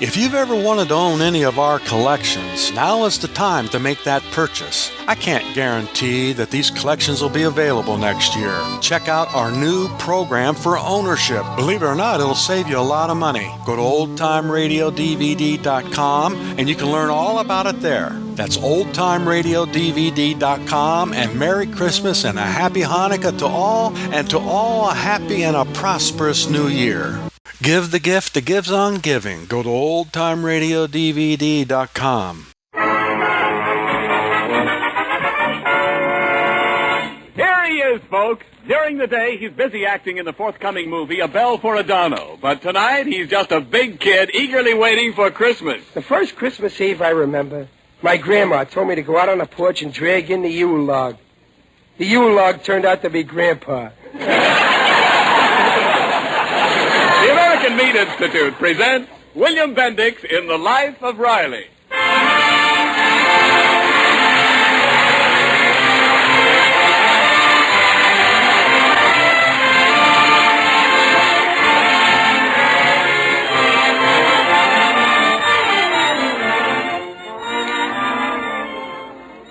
If you've ever wanted to own any of our collections, now is the time to make that purchase. I can't guarantee that these collections will be available next year. Check out our new program for ownership. Believe it or not, it'll save you a lot of money. Go to oldtimeradiodvd.com and you can learn all about it there. That's oldtimeradiodvd.com, and Merry Christmas and a Happy Hanukkah to all, and to all a happy and a prosperous New Year. Give the gift that gives on giving. Go to oldtimeradiodvd.com. Here he is, folks. During the day, he's busy acting in the forthcoming movie, A Bell for Adano. But tonight, he's just a big kid eagerly waiting for Christmas. The first Christmas Eve I remember, my grandma told me to go out on the porch and drag in the Yule log. The Yule log turned out to be Grandpa. The American Meat Institute presents William Bendix in The Life of Riley.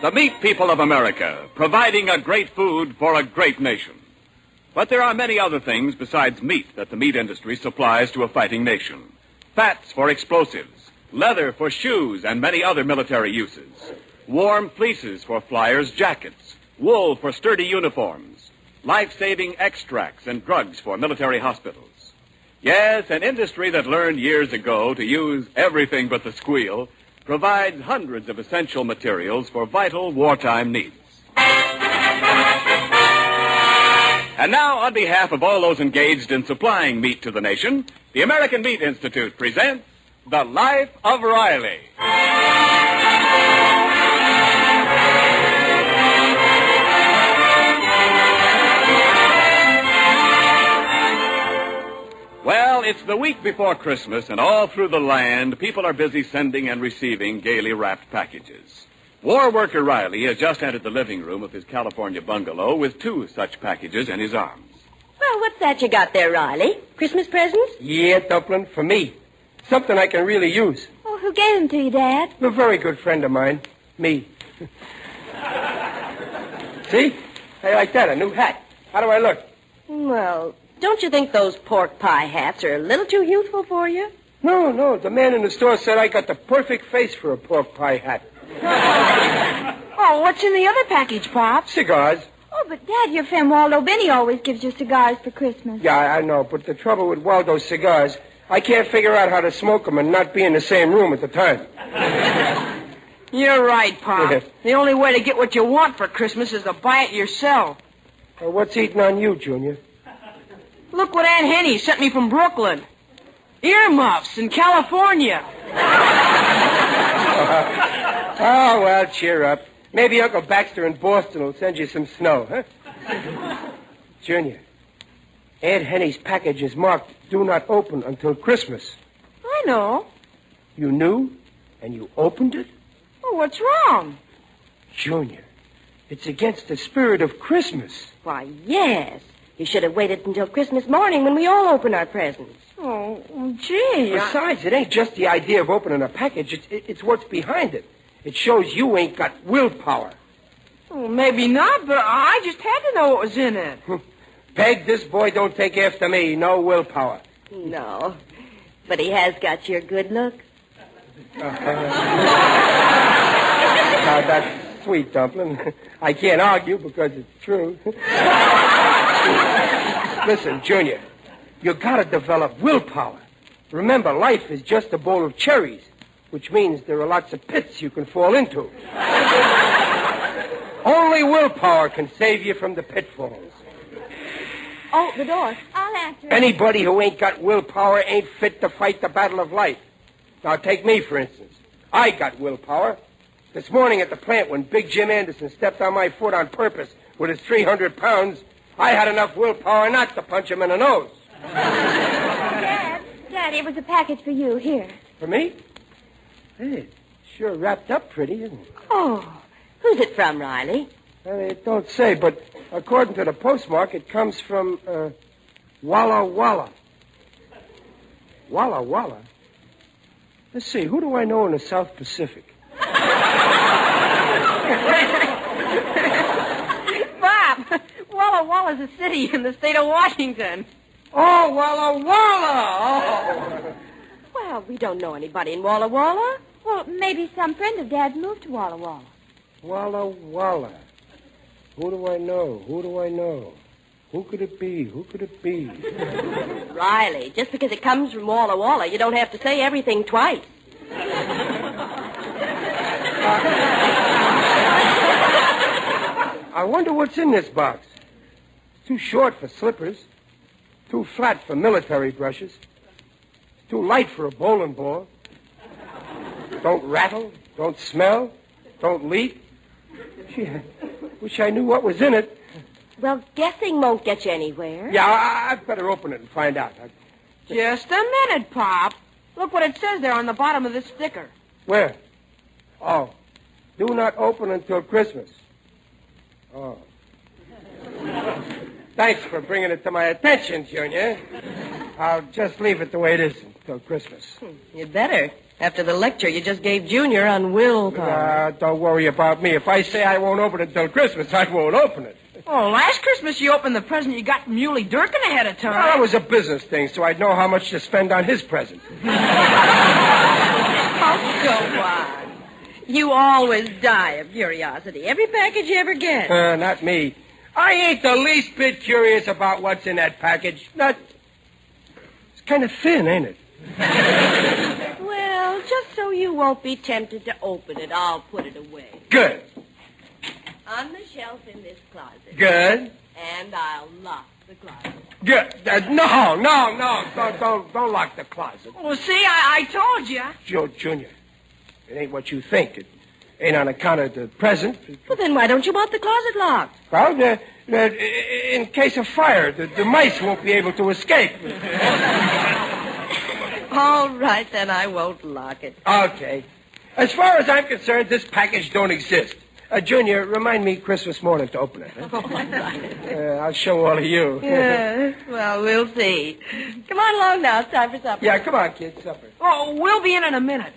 The meat people of America, providing a great food for a great nation. But there are many other things besides meat that the meat industry supplies to a fighting nation. Fats for explosives, leather for shoes and many other military uses, warm fleeces for flyers' jackets, wool for sturdy uniforms, life-saving extracts and drugs for military hospitals. Yes, an industry that learned years ago to use everything but the squeal provides hundreds of essential materials for vital wartime needs. And now, on behalf of all those engaged in supplying meat to the nation, the American Meat Institute presents The Life of Riley. Well, it's the week before Christmas, and all through the land, people are busy sending and receiving gaily wrapped packages. War worker Riley has just entered the living room of his California bungalow with 2 such packages in his arms. Well, what's that you got there, Riley? Christmas presents? Yeah, Dumpling, for me. Something I can really use. Oh, who gave them to you, Dad? A very good friend of mine. Me. See? Hey, like that, a new hat. How do I look? Well, don't you think those pork pie hats are a little too youthful for you? No. The man in the store said I got the perfect face for a pork pie hat. Oh, what's in the other package, Pop? Cigars. Oh, but, Dad, your friend Waldo Benny always gives you cigars for Christmas. Yeah, I know, but the trouble with Waldo's cigars, I can't figure out how to smoke them and not be in the same room at the time. You're right, Pop. Yes. The only way to get what you want for Christmas is to buy it yourself. Well, what's eating on you, Junior? Look what Aunt Henny sent me from Brooklyn. Earmuffs in California. Oh, well, cheer up. Maybe Uncle Baxter in Boston will send you some snow, huh? Junior, Aunt Henny's package is marked Do Not Open Until Christmas. I know. You knew, and you opened it? Oh, what's wrong? Junior, it's against the spirit of Christmas. Why, yes. You should have waited until Christmas morning when we all open our presents. Oh, gee. Besides, it ain't just the idea of opening a package. It's what's behind it. It shows you ain't got willpower. Well, maybe not, but I just had to know what was in it. Peg, this boy don't take after me. No willpower. No, but he has got your good look. Now, that's sweet, Dumpling. I can't argue because it's true. Listen, Junior, you gotta develop willpower. Remember, life is just a bowl of cherries, which means there are lots of pits you can fall into. Only willpower can save you from the pitfalls. Oh, the door. I'll answer it. Anybody who ain't got willpower ain't fit to fight the battle of life. Now, take me, for instance. I got willpower. This morning at the plant, when Big Jim Anderson stepped on my foot on purpose with his 300 pounds, I had enough willpower not to punch him in the nose. Dad, it was a package for you. Here. For me? Hey, it's sure wrapped up pretty, isn't it? Oh, who's it from, Riley? It don't say, but according to the postmark, it comes from, Walla Walla. Walla Walla? Let's see, who do I know in the South Pacific? Bob, Walla Walla's a city in the state of Washington. Oh, Walla Walla! Oh. Well, we don't know anybody in Walla Walla. Well, maybe some friend of Dad's moved to Walla Walla. Walla Walla. Who do I know? Who do I know? Who could it be? Who could it be? Riley, just because it comes from Walla Walla, you don't have to say everything twice. I wonder what's in this box. It's too short for slippers. Too flat for military brushes. Too light for a bowling ball. Don't rattle. Don't smell. Don't leak. Gee, I wish I knew what was in it. Well, guessing won't get you anywhere. Yeah, I'd better open it and find out. Just a minute, Pop. Look what it says there on the bottom of this sticker. Where? Oh. Do not open until Christmas. Oh. Thanks for bringing it to my attention, Junior. I'll just leave it the way it is until Christmas. You'd better. After the lecture you just gave Junior on willpower. Don't worry about me. If I say I won't open it until Christmas, I won't open it. Oh, last Christmas you opened the present you got from Muley Durkin ahead of time. Well, that was a business thing, so I'd know how much to spend on his present. Oh, go on. You always die of curiosity. Every package you ever get. Not me. I ain't the least bit curious about what's in that package. Not. It's kind of thin, ain't it? Well, just so you won't be tempted to open it, I'll put it away. Good. On the shelf in this closet. Good. And I'll lock the closet. Good. No. Don't lock the closet. Well, see, I told you. Junior, it ain't what you think. It ain't on account of the present. Well, then why don't you want the closet locked? Well, in case of fire, the mice won't be able to escape. All right, then I won't lock it. Okay. As far as I'm concerned, this package don't exist. Junior, remind me Christmas morning to open it. Huh? All right. I'll show all of you. Yeah, well, we'll see. Come on along now. It's time for supper. Yeah, come on, kids, supper. Oh, we'll be in a minute.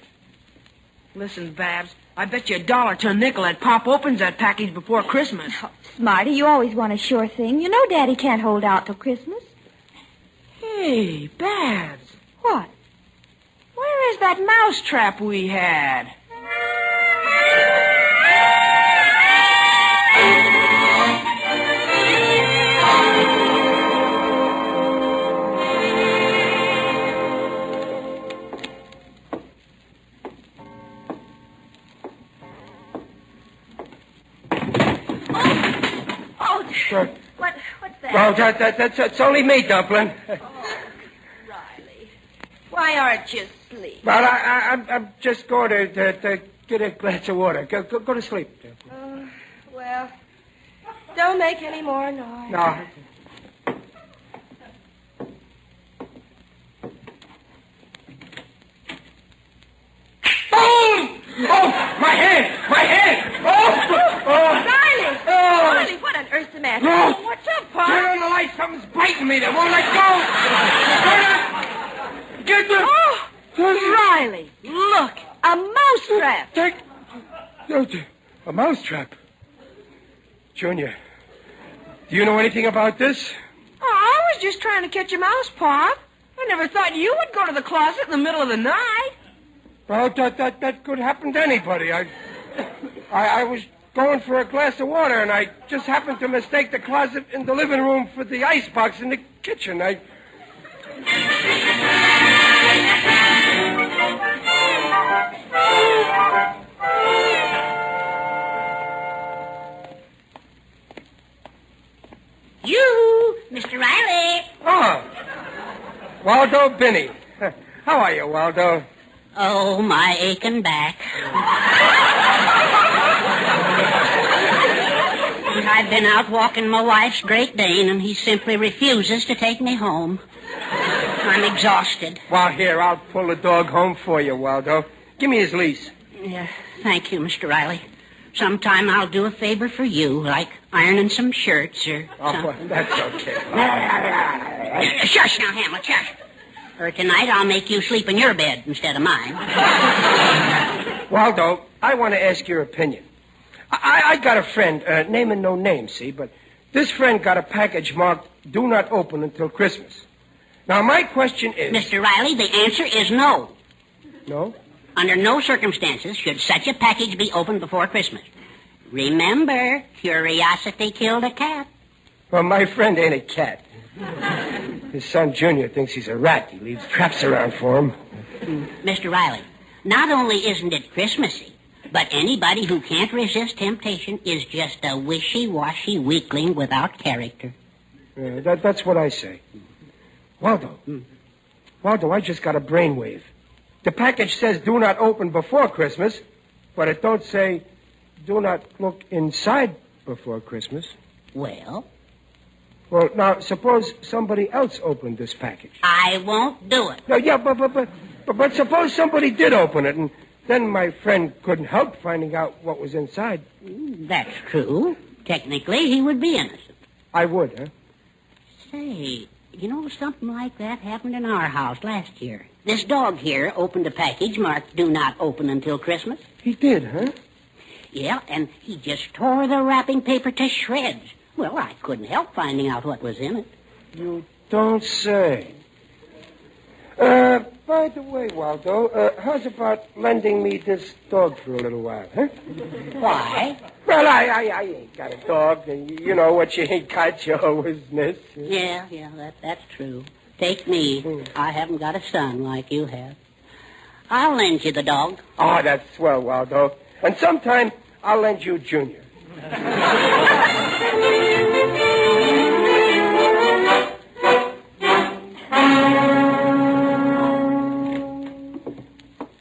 Listen, Babs, I bet you $1 to a nickel that Pop opens that package before Christmas. Oh, Smarty, you always want a sure thing. You know Daddy can't hold out till Christmas. Hey, Babs. What? Where is that mouse trap we had? What's that? Well, that's only me, Dumpling. Riley, why aren't you asleep? Well, I'm just going to get a glass of water. Go to sleep. Well, don't make any more noise. No. Oh! Oh, my hand! Oh! Riley, what on earth's the matter? No. Oh, what's up, Pop? Turn on the light. Something's biting me. They won't let go. Get the... Riley, look, a mouse trap. A mouse trap. Junior, do you know anything about this? Oh, I was just trying to catch a mouse, Pop. I never thought you would go to the closet in the middle of the night. Well, that could happen to anybody. I was going for a glass of water, and I just happened to mistake the closet in the living room for the icebox in the kitchen. You, Mr. Riley. Oh, Waldo Binney. How are you, Waldo? Oh, my aching back. I've been out walking my wife's Great Dane, and he simply refuses to take me home. I'm exhausted. Well, here, I'll pull the dog home for you, Waldo. Give me his leash. Yeah, thank you, Mr. Riley. Sometime I'll do a favor for you, like ironing some shirts or Oh, something. well, that's okay. Shush now, Hamlet, shush. Or tonight I'll make you sleep in your bed instead of mine. Waldo, I want to ask your opinion. I got a friend, naming no name, see, but this friend got a package marked, do not open until Christmas. Now, my question is... Mr. Riley, the answer is no. No? Under no circumstances should such a package be opened before Christmas. Remember, curiosity killed a cat. Well, my friend ain't a cat. His son, Junior, thinks he's a rat. He leaves traps around for him. Mr. Riley, not only isn't it Christmassy, but anybody who can't resist temptation is just a wishy-washy weakling without character. That's what I say. Waldo. Waldo, I just got a brainwave. The package says do not open before Christmas, but it don't say do not look inside before Christmas. Well? Well, now, suppose somebody else opened this package. I won't do it. No, yeah, but suppose somebody did open it, and then my friend couldn't help finding out what was inside. That's true. Technically, he would be innocent. I would, huh? Say, you know, something like that happened in our house last year. This dog here opened a package marked do not open until Christmas. He did, huh? Yeah, and he just tore the wrapping paper to shreds. Well, I couldn't help finding out what was in it. You don't say. By the way, Waldo, how's about lending me this dog for a little while, huh? Why? Well, I ain't got a dog, and you know what you ain't got, you always miss. Yeah, that's true. Take me. I haven't got a son like you have. I'll lend you the dog. Oh, that's swell, Waldo. And sometime I'll lend you Junior.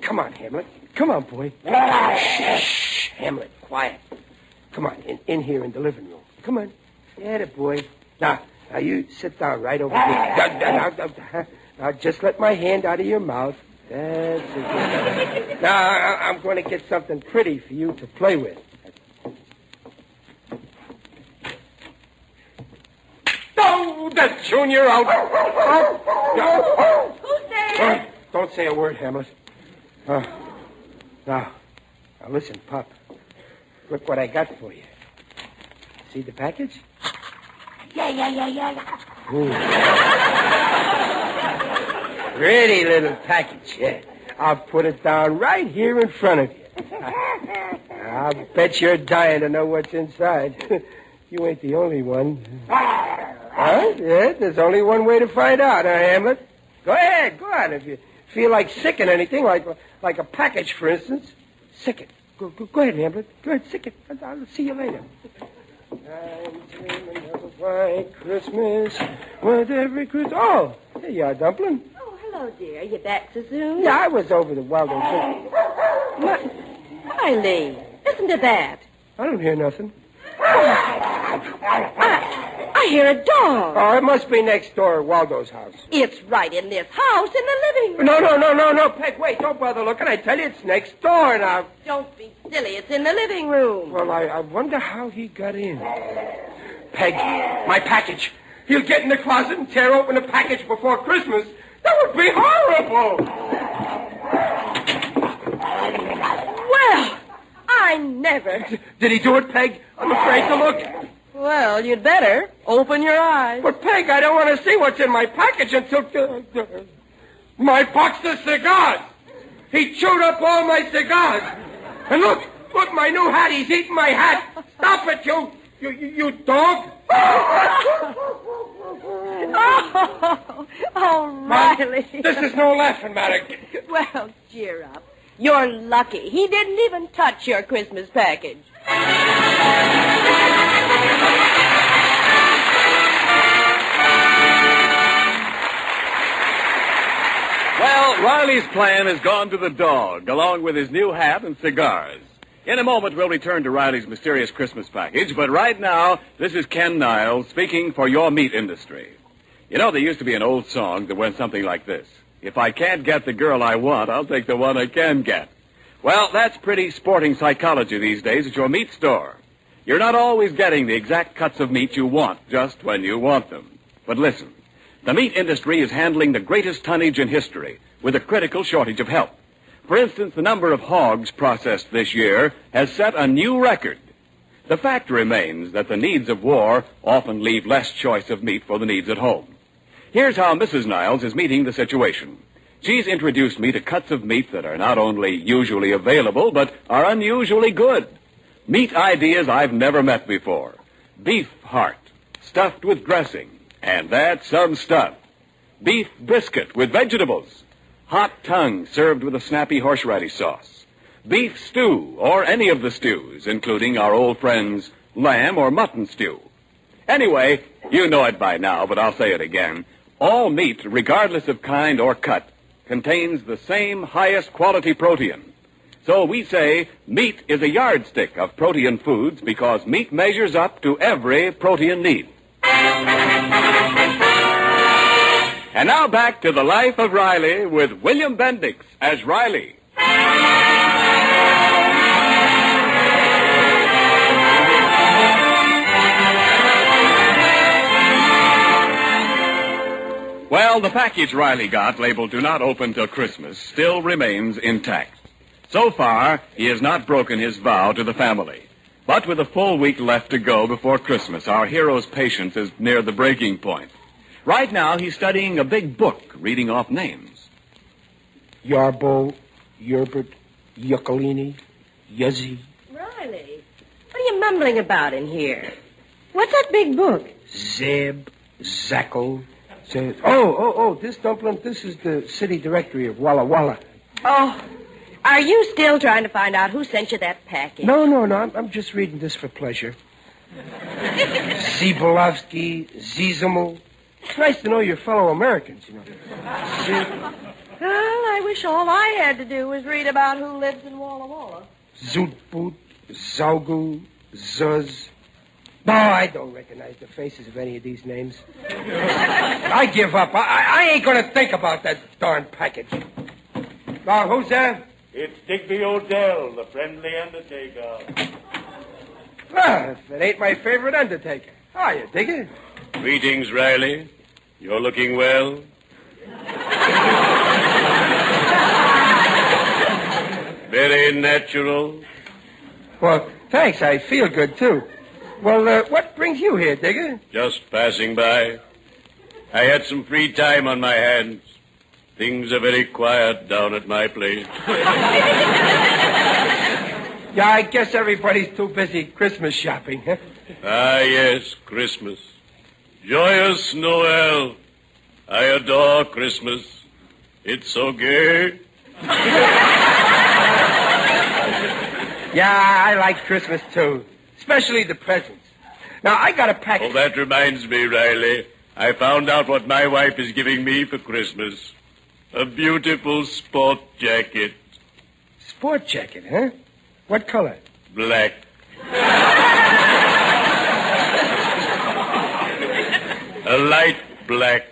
Come on, Hamlet. Come on, boy. Shh, Hamlet, quiet. Come on, in here in the living room. Come on. Get it, boy. Now, you sit down right over here. Now, just let my hand out of your mouth. That's it. Now, I'm going to get something pretty for you to play with. Oh, that's Junior out. Who's there? Don't say a word, Hamlet. Now, listen, Pop. Look what I got for you. See the package? Yeah. Pretty little package, yeah. I'll put it down right here in front of you. I'll bet you're dying to know what's inside. You ain't the only one. Huh? Yeah, there's only one way to find out, huh, Hamlet? Go ahead, go on. If you feel like sicking anything, like a package, for instance, sick it. Go ahead, Hamlet. Go ahead, sick it. I'll see you later. I'm dreaming of a white Christmas with every Christmas. Oh, there you are, Dumpling. Oh, hello, dear. You back so soon? Yeah, I was over the Waldo. Riley, listen to that. I don't hear nothing. I hear a dog. Oh, it must be next door at Waldo's house. It's right in this house in the living room. No, Peg, wait, don't bother looking. I tell you, it's next door now. Don't be silly. It's in the living room. Well, I wonder how he got in. Peg, my package. He'll get in the closet and tear open the package before Christmas. That would be horrible. Well, I never. Did he do it, Peg? I'm afraid to look. Well, you'd better. Open your eyes. But, Peg, I don't want to see what's in my package until... my box of cigars. He chewed up all my cigars. And look, my new hat. He's eating my hat. Stop it, you dog. Oh, Riley. This is no laughing matter. Well, cheer up. You're lucky. He didn't even touch your Christmas package. Well, Riley's plan has gone to the dog, along with his new hat and cigars. In a moment, we'll return to Riley's mysterious Christmas package, but right now, this is Ken Niles speaking for your meat industry. You know, there used to be an old song that went something like this. If I can't get the girl I want, I'll take the one I can get. Well, that's pretty sporting psychology these days at your meat store. You're not always getting the exact cuts of meat you want just when you want them. But listen, The meat industry is handling the greatest tonnage in history with a critical shortage of help. For instance, the number of hogs processed this year has set a new record. The fact remains that the needs of war often leave less choice of meat for the needs at home. Here's how Mrs. Niles is meeting the situation. She's introduced me to cuts of meat that are not only usually available, but are unusually good. Meat ideas I've never met before. Beef heart, stuffed with dressing, and that's some stuff. Beef brisket with vegetables. Hot tongue served with a snappy horseradish sauce. Beef stew, or any of the stews, including our old friends' lamb or mutton stew. Anyway, you know it by now, but I'll say it again. All meat, regardless of kind or cut, contains the same highest quality protein. So we say meat is a yardstick of protein foods because meat measures up to every protein need. And now back to the life of Riley with William Bendix as Riley. Well, the package Riley got, labeled "Do Not Open Till Christmas," still remains intact. So far, he has not broken his vow to the family. But with a full week left to go before Christmas, our hero's patience is near the breaking point. Right now, he's studying a big book, reading off names. Yarbo, Yerbert, Yuccolini, Yuzzy. Riley, what are you mumbling about in here? What's that big book? Zeb, Zacko. Oh, this dumpling, this is the city directory of Walla Walla. Oh, are you still trying to find out who sent you that package? No, I'm just reading this for pleasure. Zibolovsky, Zizimel. It's nice to know your fellow Americans, you know. Well, I wish all I had to do was read about who lives in Walla Walla. Zutbut, Zaugu, Zuz. No, I don't recognize the faces of any of these names. I give up. I ain't going to think about that darn package. Now, who's there? It's Digby Odell, the friendly undertaker. Well, if it ain't my favorite undertaker. How are you, Digger? Greetings, Riley. You're looking well. Very natural. Well, thanks. I feel good, too. Well, what brings you here, Digger? Just passing by. I had some free time on my hands. Things are very quiet down at my place. Yeah, I guess everybody's too busy Christmas shopping, huh? Ah, yes, Christmas. Joyous Noel. I adore Christmas. It's so gay. Yeah, I like Christmas, too. Especially the presents. Now, I got a package. Oh, that reminds me, Riley. I found out what my wife is giving me for Christmas. A beautiful sport jacket. Sport jacket, huh? What color? Black. A light black.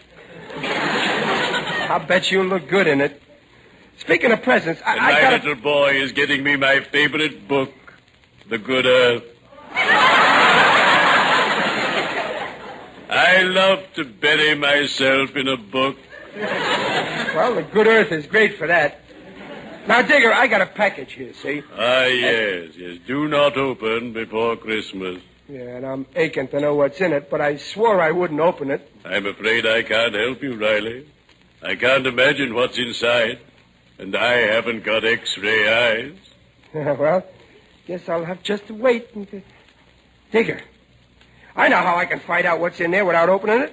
I'll bet you'll look good in it. Speaking of presents, And I my got little boy is getting me my favorite book, The Good Earth. I love to bury myself in a book. Well, The Good Earth is great for that. Now, Digger, I got a package here, see? Ah, yes. Do not open before Christmas. Yeah, and I'm aching to know what's in it, but I swore I wouldn't open it. I'm afraid I can't help you, Riley. I can't imagine what's inside, and I haven't got X-ray eyes. Well, guess I'll have just to wait. Digger, I know how I can find out what's in there without opening it.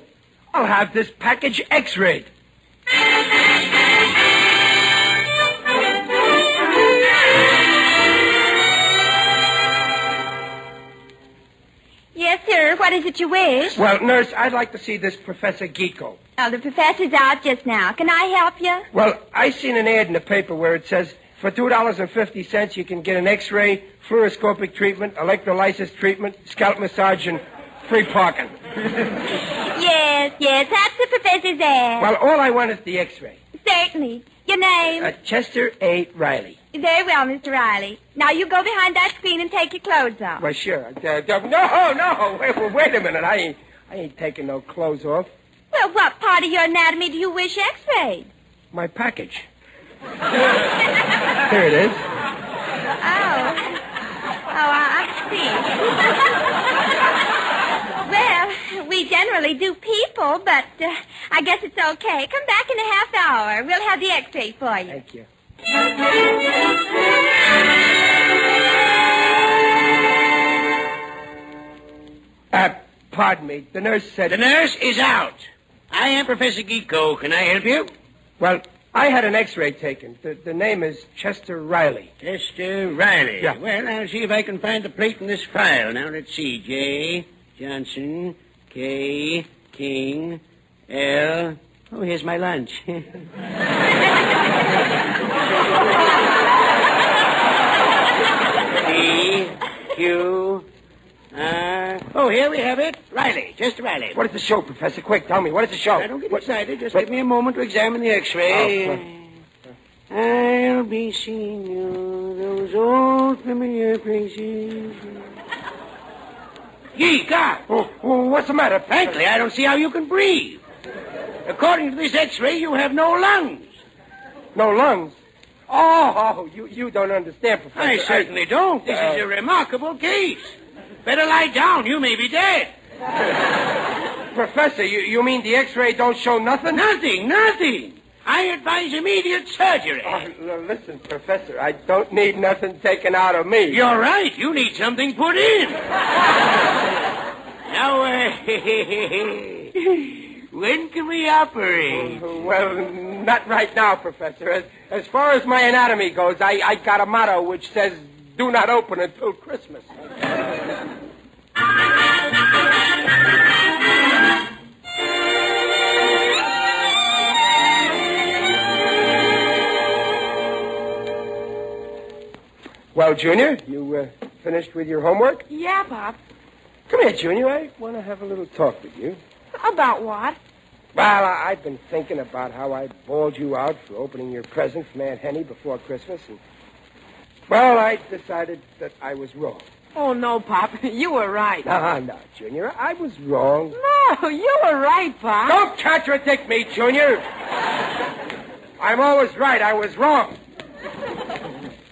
I'll have this package X-rayed. Yes, sir. What is it you wish? Well, nurse, I'd like to see this Professor Geeko. Oh, the professor's out just now. Can I help you? Well, I seen an ad in the paper where it says for $2.50 you can get an X-ray, fluoroscopic treatment, electrolysis treatment, scalp massage, and free parking. Yes, that's the professor's ad. Well, all I want is the X-ray. Certainly. Your name? Chester A. Riley. Very well, Mr. Riley. Now you go behind that screen and take your clothes off. Why, sure. No. Wait a minute. I ain't taking no clothes off. Well, what part of your anatomy do you wish x-rayed? My package. Here it is. I see. Well, we generally do people, but I guess it's okay. Come back in a half hour. We'll have the x-ray for you. Thank you. Pardon me. The nurse said... The nurse is out. I am Professor Geeko. Can I help you? Well, I had an x-ray taken. The name is Chester Riley. Chester Riley. Yeah. Well, I'll see if I can find the plate in this file. Now, let's see. J. Johnson. K. King. L. Oh, here's my lunch. D. Q. Oh, here we have it. Riley. Chester Riley. What does it show, Professor? Quick, tell me. What does it show? Now, don't get excited. Just give me a moment to examine the x-ray. Oh, I'll be seeing you, those old familiar places. Gee, God. What's the matter? Frankly, I don't see how you can breathe. According to this x-ray, you have no lungs. No lungs? Oh, you don't understand, Professor. I certainly don't. This is a remarkable case. Better lie down. You may be dead. Professor, you mean the x-ray don't show nothing? Nothing. I advise immediate surgery. Listen, Professor, I don't need nothing taken out of me. You're right. You need something put in. Now, when can we operate? Well, not right now, Professor. As far as my anatomy goes, I got a motto which says, do not open until Christmas. Well, Junior, you finished with your homework? Yeah, Pop. Come here, Junior. I want to have a little talk with you. About what? Well, I've been thinking about how I bawled you out for opening your present from Aunt Henny before Christmas, and, well, I decided that I was wrong. Oh, no, Pop. You were right. No, Junior. I was wrong. No, you were right, Pop. Don't contradict me, Junior. I'm always right. I was wrong.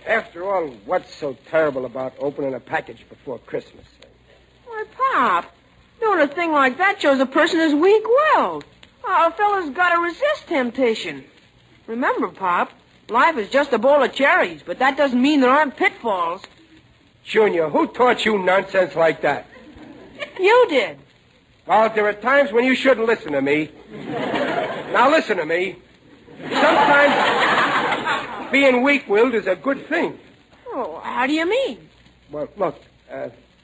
After all, what's so terrible about opening a package before Christmas? Why, Pop, doing a thing like that shows a person is weak-willed. A fella's got to resist temptation. Remember, Pop, life is just a bowl of cherries, but that doesn't mean there aren't pitfalls. Junior, who taught you nonsense like that? You did. Well, there are times when you shouldn't listen to me. Now listen to me. Sometimes being weak-willed is a good thing. Oh, how do you mean? Well, look,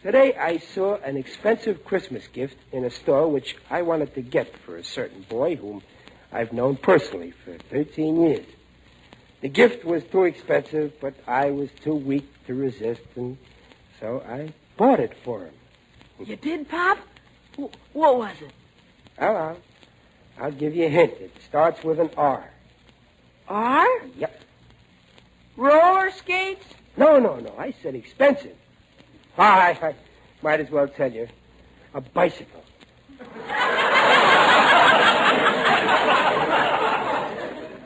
today I saw an expensive Christmas gift in a store which I wanted to get for a certain boy whom I've known personally for 13 years. The gift was too expensive, but I was too weak to resist, and so I bought it for him. You did, Pop? What was it? Well, I'll give you a hint. It starts with an R. R? Yep. Roller skates? No. I said expensive. I might as well tell you. A bicycle.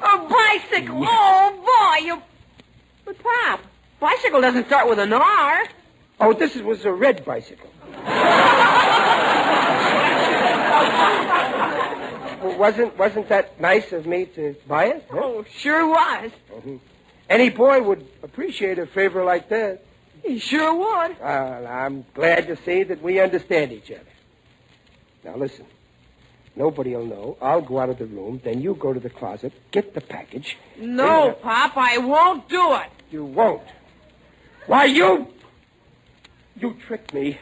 A bicycle? Oh, boy, you... But, Pop, bicycle doesn't start with an R. Oh, this was a red bicycle. Well, wasn't that nice of me to buy it? Huh? Oh, sure was. Mm-hmm. Any boy would appreciate a favor like that. He sure would. Well, I'm glad to see that we understand each other. Now, listen. Nobody will know. I'll go out of the room. Then you go to the closet, get the package. No, Pop, I won't do it. You won't. Why, you tricked me.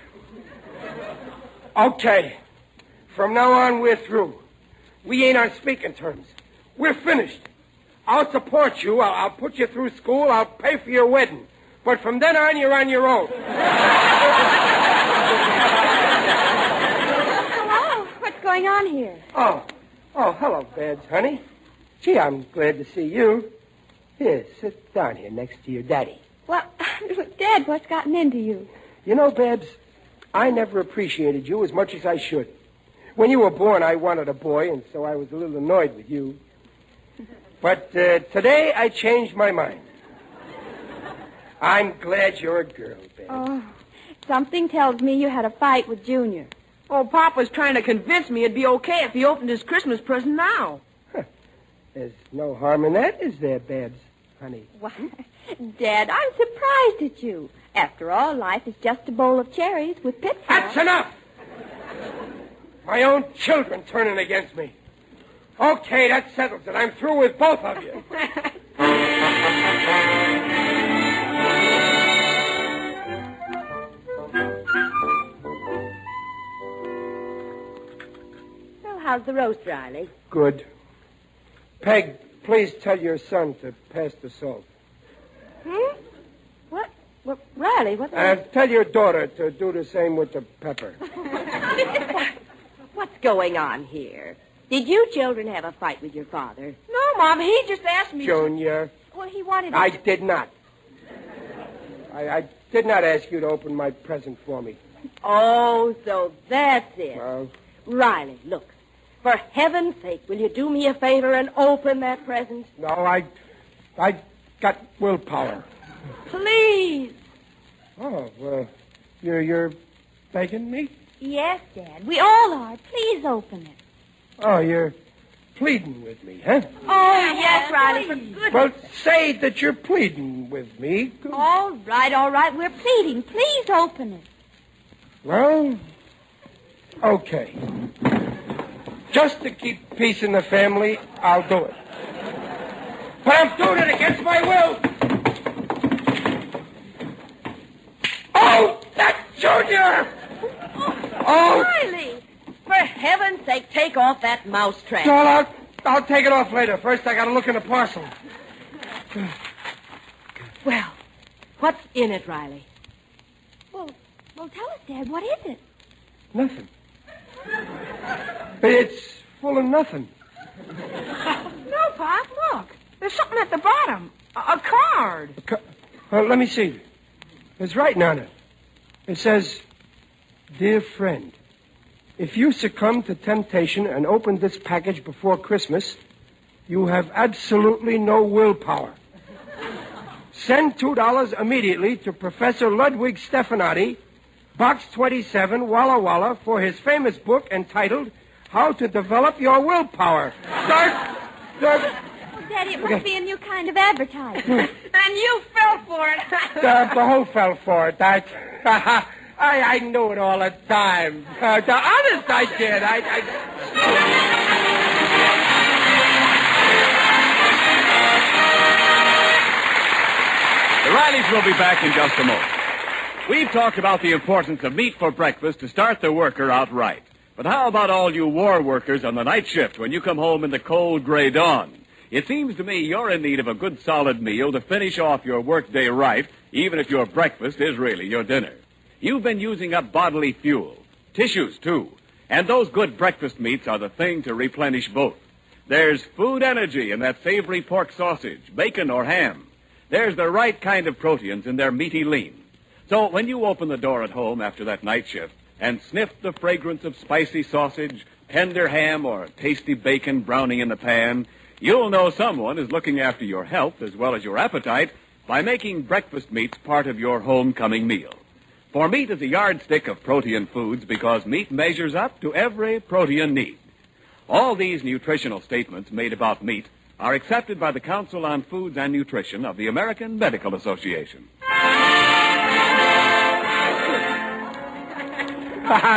Okay. From now on, we're through. We ain't on speaking terms. We're finished. I'll support you. I'll put you through school. I'll pay for your wedding. But from then on, you're on your own. Hello. What's going on here? Oh, hello, Babs, honey. Gee, I'm glad to see you. Here, sit down here next to your daddy. Well, Dad, what's gotten into you? You know, Babs, I never appreciated you as much as I should. When you were born, I wanted a boy, and so I was a little annoyed with you. But today I changed my mind. I'm glad you're a girl, babe. Oh, something tells me you had a fight with Junior. Oh, Papa's trying to convince me it'd be okay if he opened his Christmas present now. There's no harm in that, is there, Babs, honey? Why, Dad, I'm surprised at you. After all, life is just a bowl of cherries with pitfalls. That's enough! My own children turning against me. Okay, that settles it. I'm through with both of you. Well, how's the roast, Riley? Good. Peg, please tell your son to pass the salt. What? Well, Riley, what? Tell your daughter to do the same with the pepper. What's going on here? Did you children have a fight with your father? No, Mom, he just asked me... Junior, Well, he wanted... I did not. I did not ask you to open my present for me. Oh, so that's it. Well, Riley, look. For heaven's sake, will you do me a favor and open that present? no, I got willpower. Please. Oh, well, you're begging me? Yes, Dad. We all are. Please open it. Oh, you're pleading with me, huh? Oh, yes, Riley, for goodness. Well, say that you're pleading with me. All right. We're pleading. Please open it. Well, okay. Just to keep peace in the family, I'll do it. But I'm doing it against my will. Oh, that's Junior! Oh! Riley, for heaven's sake, take off that mousetrap. Well, I'll take it off later. First, I got to look in the parcel. Well, what's in it, Riley? Well, tell us, Dad. What is it? Nothing. It's full of nothing. No, Pop, look. There's something at the bottom. A card. Let me see. There's writing on it. It says, "Dear friend, if you succumb to temptation and open this package before Christmas, you have absolutely no willpower. Send $2 immediately to Professor Ludwig Stefanati, Box 27, Walla Walla, for his famous book entitled How to Develop Your Willpower." Daddy, it must be a new kind of advertising. And you fell for it. The whole fell for it. I knew it all the time. Honest, I did. The Rileys will be back in just a moment. We've talked about the importance of meat for breakfast to start the worker out right. But how about all you war workers on the night shift when you come home in the cold gray dawn? It seems to me you're in need of a good solid meal to finish off your workday right, even if your breakfast is really your dinner. You've been using up bodily fuel, tissues too, and those good breakfast meats are the thing to replenish both. There's food energy in that savory pork sausage, bacon or ham. There's the right kind of proteins in their meaty lean. So when you open the door at home after that night shift and sniff the fragrance of spicy sausage, tender ham, or tasty bacon browning in the pan, you'll know someone is looking after your health as well as your appetite by making breakfast meats part of your homecoming meal. For meat is a yardstick of protein foods because meat measures up to every protein need. All these nutritional statements made about meat are accepted by the Council on Foods and Nutrition of the American Medical Association.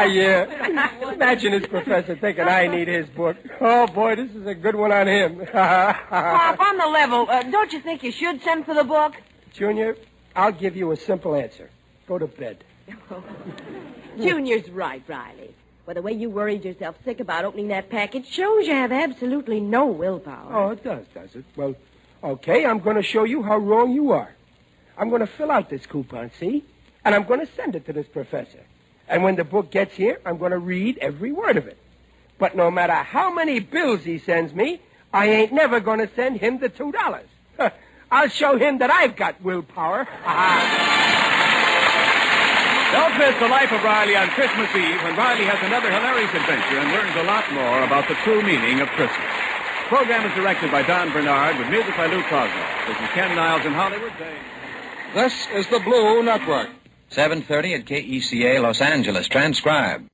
Yeah. Imagine this professor thinking I need his book. Oh, boy, this is a good one on him. Pop, on the level, don't you think you should send for the book? Junior, I'll give you a simple answer. Go to bed. Junior's right, Riley. Well, the way you worried yourself sick about opening that package shows you have absolutely no willpower. Oh, it does it? Well, okay, I'm going to show you how wrong you are. I'm going to fill out this coupon, see? And I'm going to send it to this professor. And when the book gets here, I'm going to read every word of it. But no matter how many bills he sends me, I ain't never going to send him the $2. I'll show him that I've got willpower. Don't miss The Life of Riley on Christmas Eve when Riley has another hilarious adventure and learns a lot more about the true meaning of Christmas. The program is directed by Don Bernard with music by Lou Cosmo. This is Ken Niles in Hollywood saying... This is the Blue Network. 7:30 at KECA Los Angeles. Transcribed.